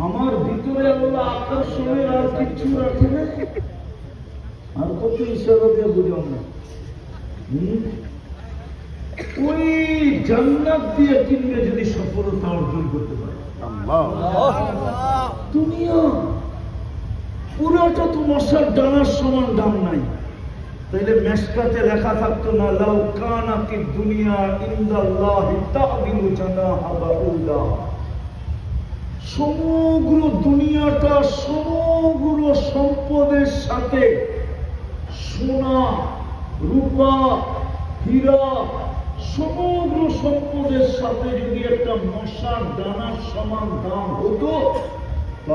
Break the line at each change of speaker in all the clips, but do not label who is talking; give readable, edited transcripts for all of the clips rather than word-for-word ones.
আমার ভিতরে আল্লাহ আকর্ষণের আর কিছু রাখে না। আর কত ইশারা দিয়ে বুঝাও না। ওই জান্নাত দিয়ে কিনবে যদি সফলতা অর্জন করতে পারে। দুনিয়া পুরোটা তো মশার ডানার সমান দাম নাই। তাইলে মেশকাতে লেখা থাকতো না লাউ কানাতি দুনিয়া ইনদাল্লাহি তা'দিলু জানাহা বাউদা। সমগ্র দুনিয়াটা সমগ্র সম্পদের সাথে সোনা রূপা হীরা সমগ্র সম্পদের সাথে যদি একটা মশার দানার সমান দাম হতো,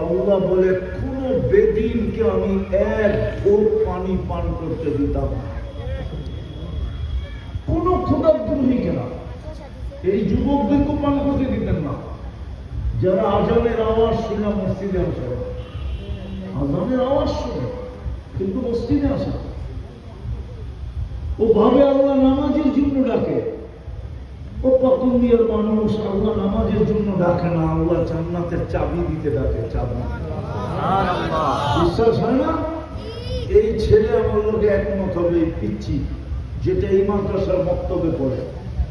আল্লাহ বলে কোন বেদিনকে আমি এক ঘোট পানি পান করতে দিতাম না। কোন ক্ষুধাদ্রোহীকে না। এই যুবকদেরকে পান করতে দিতেন না। যারা আজানের আওয়াজ শুনে মসজিদে আসে, আজানের আওয়াজ শুনে কিন্তু মসজিদে আসে, ও ভাবে আল্লাহ নামাজের জন্য ডাকে। ও পাকুন্দিয়ার মানুষ আল্লাহ নামাজের জন্য ডাকে না, আল্লাহ জান্নাতের চাবি দিতে ডাকে। চাবি বিশ্বাস হয় না? এই ছেলে আমার লোকে একমত হবে। এই পিচ্ছি যেটা এই মাদ্রাসার বক্তব্যে পড়ে,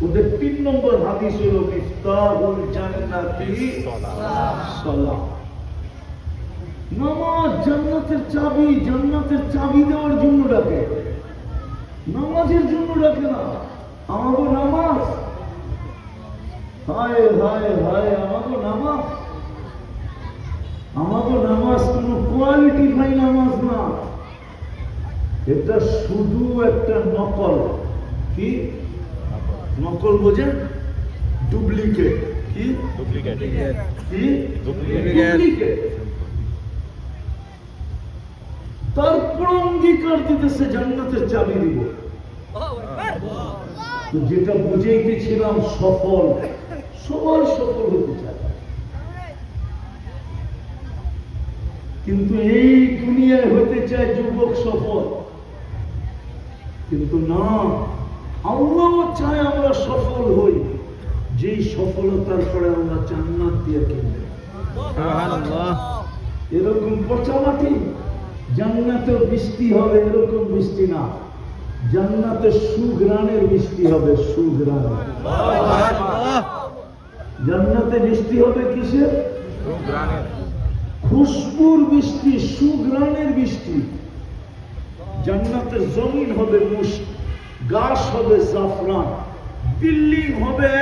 ওদের 3 নম্বর হাদিস হল মিফতাহুল জান্নাতি সালাহ। নামাজ জান্নাতের চাবি। জান্নাতের চাবি দেওয়ার জন্য ডাকে, নামাজের জন্য ডাকে না। আমাদের নামাজ, হায় হায় হায়, আমাদের নামাজ, আমাদের নামাজ কোন কোয়ালিটি ভাই নামাজ না। এটা শুধু একটা নকল। কি নকল বোঝেন? ডুপ্লিকেট। কি ডুপ্লিকেট? কি ডুপ্লিকেট। তারপর অঙ্গীকার দিতেছে জান্নাতের চাবি দিব। যেটা বুঝেইতেছিলাম সফল, সবাই সফল হতে চায়, কিন্তু এই দুনিয়ায় হতে চায় যুবক সফল। কিন্তু না, আল্লাহ চায় আমরা সফল হই। যেই সফলতার পরে আমরা জান্নাত দিয়ে কিনবে। এরকম পচা মাটি জান্নাতের বৃষ্টি হবে, এরকম বৃষ্টি না। জান্নাতে সুঘ্রাণের বৃষ্টি হবে। সুঘ্রাণ। জান্নাতে বৃষ্টি হবে কিসের? খুশবুর বৃষ্টি, সুঘ্রাণের বৃষ্টি। জান্নাতের জমিন হবে মুশক, গাছ হবে জাফরান, বিল্ডিং হবে